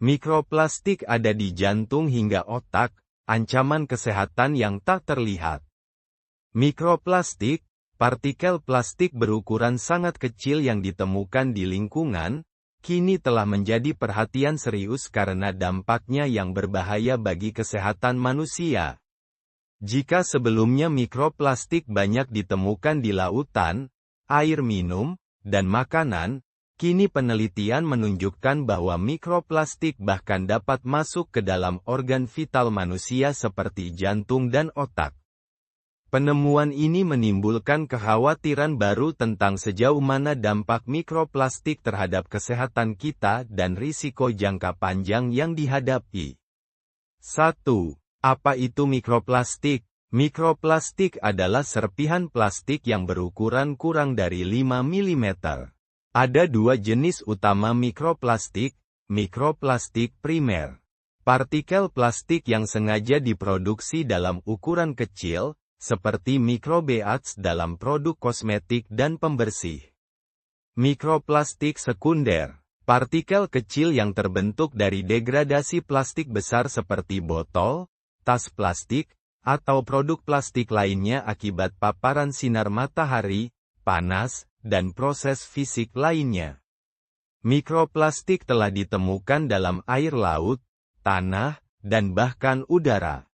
Mikroplastik ada di jantung hingga otak, ancaman kesehatan yang tak terlihat. Mikroplastik, partikel plastik berukuran sangat kecil yang ditemukan di lingkungan, kini telah menjadi perhatian serius karena dampaknya yang berbahaya bagi kesehatan manusia. Jika sebelumnya mikroplastik banyak ditemukan di lautan, air minum, dan makanan, kini penelitian menunjukkan bahwa mikroplastik bahkan dapat masuk ke dalam organ vital manusia seperti jantung dan otak. Penemuan ini menimbulkan kekhawatiran baru tentang sejauh mana dampak mikroplastik terhadap kesehatan kita dan risiko jangka panjang yang dihadapi. 1. Apa itu mikroplastik? Mikroplastik adalah serpihan plastik yang berukuran kurang dari 5 mm. Ada dua jenis utama mikroplastik, mikroplastik primer. Partikel plastik yang sengaja diproduksi dalam ukuran kecil, seperti microbeads dalam produk kosmetik dan pembersih. Mikroplastik sekunder. Partikel kecil yang terbentuk dari degradasi plastik besar seperti botol, tas plastik, atau produk plastik lainnya akibat paparan sinar matahari, panas, dan proses fisik lainnya. Mikroplastik telah ditemukan dalam air laut, tanah, dan bahkan udara.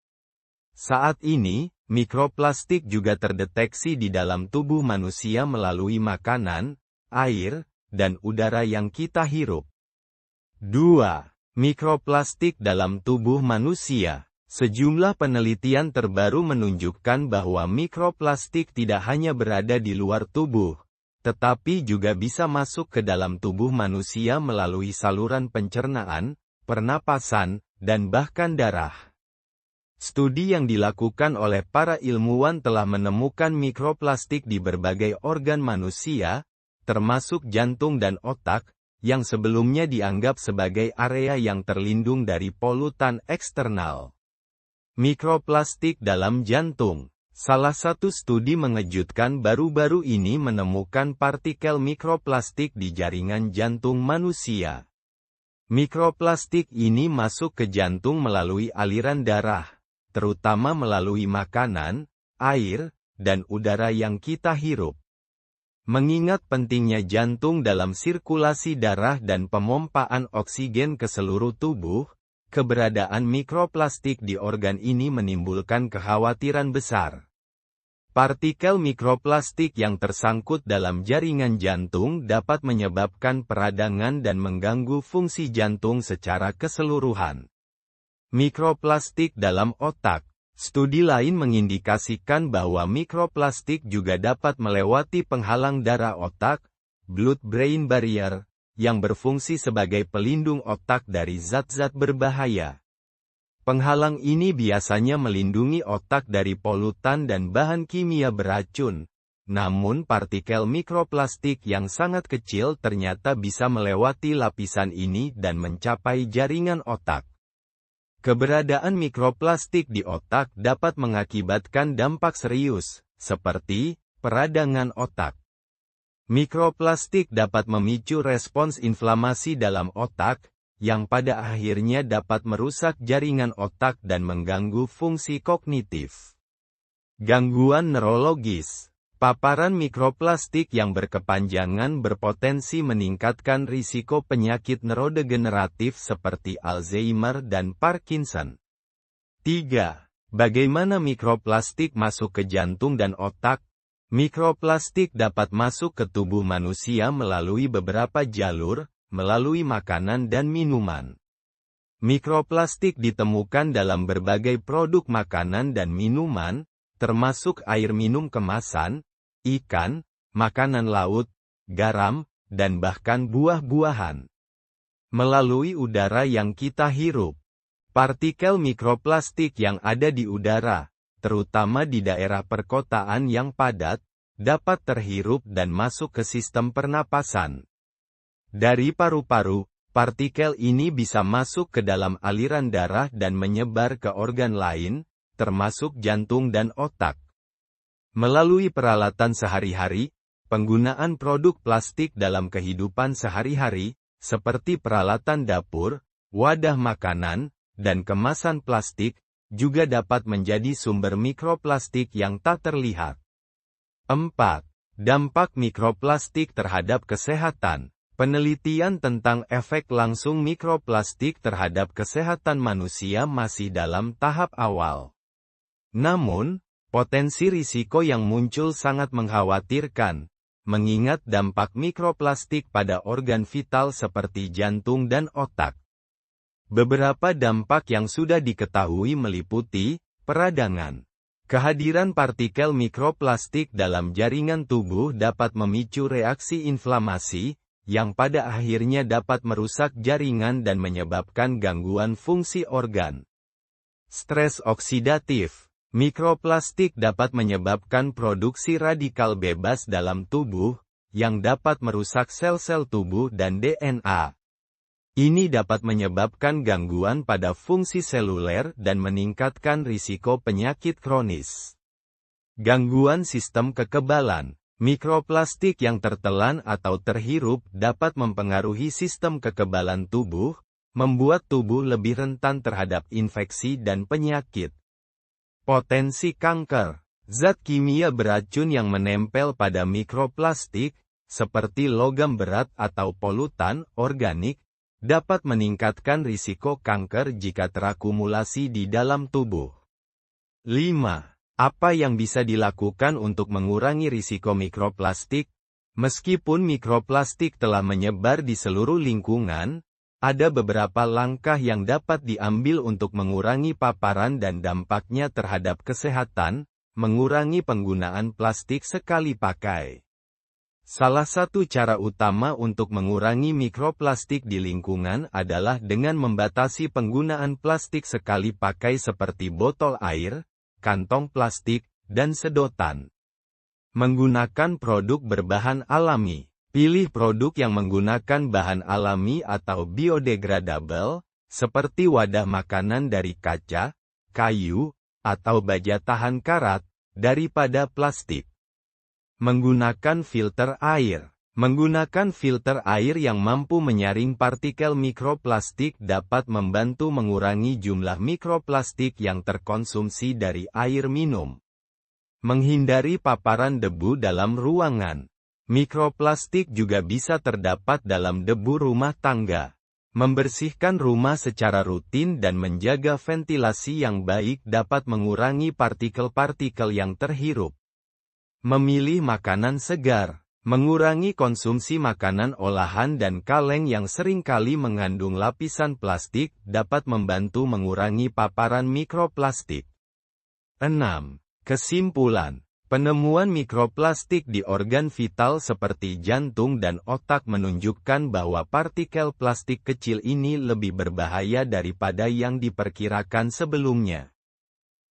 Saat ini, mikroplastik juga terdeteksi di dalam tubuh manusia melalui makanan, air, dan udara yang kita hirup. 2. Mikroplastik dalam tubuh manusia. Sejumlah penelitian terbaru menunjukkan bahwa mikroplastik tidak hanya berada di luar tubuh, tetapi juga bisa masuk ke dalam tubuh manusia melalui saluran pencernaan, pernapasan, dan bahkan darah. Studi yang dilakukan oleh para ilmuwan telah menemukan mikroplastik di berbagai organ manusia, termasuk jantung dan otak, yang sebelumnya dianggap sebagai area yang terlindung dari polutan eksternal. Mikroplastik dalam jantung. Salah satu studi mengejutkan baru-baru ini menemukan partikel mikroplastik di jaringan jantung manusia. Mikroplastik ini masuk ke jantung melalui aliran darah, terutama melalui makanan, air, dan udara yang kita hirup. Mengingat pentingnya jantung dalam sirkulasi darah dan pemompaan oksigen ke seluruh tubuh, keberadaan mikroplastik di organ ini menimbulkan kekhawatiran besar. Partikel mikroplastik yang tersangkut dalam jaringan jantung dapat menyebabkan peradangan dan mengganggu fungsi jantung secara keseluruhan. Mikroplastik dalam otak. Studi lain mengindikasikan bahwa mikroplastik juga dapat melewati penghalang darah otak, blood-brain barrier, yang berfungsi sebagai pelindung otak dari zat-zat berbahaya. Penghalang ini biasanya melindungi otak dari polutan dan bahan kimia beracun, namun partikel mikroplastik yang sangat kecil ternyata bisa melewati lapisan ini dan mencapai jaringan otak. Keberadaan mikroplastik di otak dapat mengakibatkan dampak serius, seperti peradangan otak. Mikroplastik dapat memicu respons inflamasi dalam otak, yang pada akhirnya dapat merusak jaringan otak dan mengganggu fungsi kognitif. Gangguan neurologis. Paparan mikroplastik yang berkepanjangan berpotensi meningkatkan risiko penyakit neurodegeneratif seperti Alzheimer dan Parkinson. 3. Bagaimana mikroplastik masuk ke jantung dan otak? Mikroplastik dapat masuk ke tubuh manusia melalui beberapa jalur, melalui makanan dan minuman. Mikroplastik ditemukan dalam berbagai produk makanan dan minuman, termasuk air minum kemasan, ikan, makanan laut, garam, dan bahkan buah-buahan. Melalui udara yang kita hirup. Partikel mikroplastik yang ada di udara, terutama di daerah perkotaan yang padat, dapat terhirup dan masuk ke sistem pernapasan. Dari paru-paru, partikel ini bisa masuk ke dalam aliran darah dan menyebar ke organ lain, termasuk jantung dan otak. Melalui peralatan sehari-hari, penggunaan produk plastik dalam kehidupan sehari-hari, seperti peralatan dapur, wadah makanan, dan kemasan plastik, juga dapat menjadi sumber mikroplastik yang tak terlihat. 4. Dampak mikroplastik terhadap kesehatan. Penelitian tentang efek langsung mikroplastik terhadap kesehatan manusia masih dalam tahap awal. Namun, potensi risiko yang muncul sangat mengkhawatirkan, mengingat dampak mikroplastik pada organ vital seperti jantung dan otak. Beberapa dampak yang sudah diketahui meliputi peradangan. Kehadiran partikel mikroplastik dalam jaringan tubuh dapat memicu reaksi inflamasi, yang pada akhirnya dapat merusak jaringan dan menyebabkan gangguan fungsi organ. Stres oksidatif. Mikroplastik dapat menyebabkan produksi radikal bebas dalam tubuh, yang dapat merusak sel-sel tubuh dan DNA. Ini dapat menyebabkan gangguan pada fungsi seluler dan meningkatkan risiko penyakit kronis. Gangguan sistem kekebalan. Mikroplastik yang tertelan atau terhirup dapat mempengaruhi sistem kekebalan tubuh, membuat tubuh lebih rentan terhadap infeksi dan penyakit. Potensi kanker. Zat kimia beracun yang menempel pada mikroplastik, seperti logam berat atau polutan organik, dapat meningkatkan risiko kanker jika terakumulasi di dalam tubuh. 5. Apa yang bisa dilakukan untuk mengurangi risiko mikroplastik? Meskipun mikroplastik telah menyebar di seluruh lingkungan, ada beberapa langkah yang dapat diambil untuk mengurangi paparan dan dampaknya terhadap kesehatan, mengurangi penggunaan plastik sekali pakai. Salah satu cara utama untuk mengurangi mikroplastik di lingkungan adalah dengan membatasi penggunaan plastik sekali pakai seperti botol air, kantong plastik, dan sedotan. Menggunakan produk berbahan alami. Pilih produk yang menggunakan bahan alami atau biodegradable, seperti wadah makanan dari kaca, kayu, atau baja tahan karat, daripada plastik. Menggunakan filter air. Menggunakan filter air yang mampu menyaring partikel mikroplastik dapat membantu mengurangi jumlah mikroplastik yang terkonsumsi dari air minum. Menghindari paparan debu dalam ruangan. Mikroplastik juga bisa terdapat dalam debu rumah tangga. Membersihkan rumah secara rutin dan menjaga ventilasi yang baik dapat mengurangi partikel-partikel yang terhirup. Memilih makanan segar. Mengurangi konsumsi makanan olahan dan kaleng yang seringkali mengandung lapisan plastik dapat membantu mengurangi paparan mikroplastik. 6. Kesimpulan. Penemuan mikroplastik di organ vital seperti jantung dan otak menunjukkan bahwa partikel plastik kecil ini lebih berbahaya daripada yang diperkirakan sebelumnya.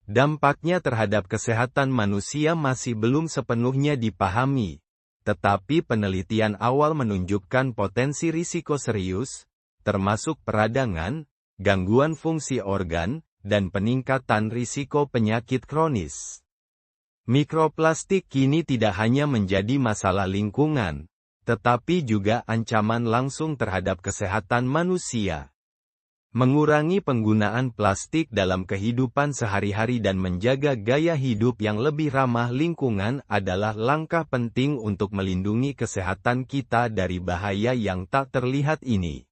Dampaknya terhadap kesehatan manusia masih belum sepenuhnya dipahami. Tetapi penelitian awal menunjukkan potensi risiko serius, termasuk peradangan, gangguan fungsi organ, dan peningkatan risiko penyakit kronis. Mikroplastik kini tidak hanya menjadi masalah lingkungan, tetapi juga ancaman langsung terhadap kesehatan manusia. Mengurangi penggunaan plastik dalam kehidupan sehari-hari dan menjaga gaya hidup yang lebih ramah lingkungan adalah langkah penting untuk melindungi kesehatan kita dari bahaya yang tak terlihat ini.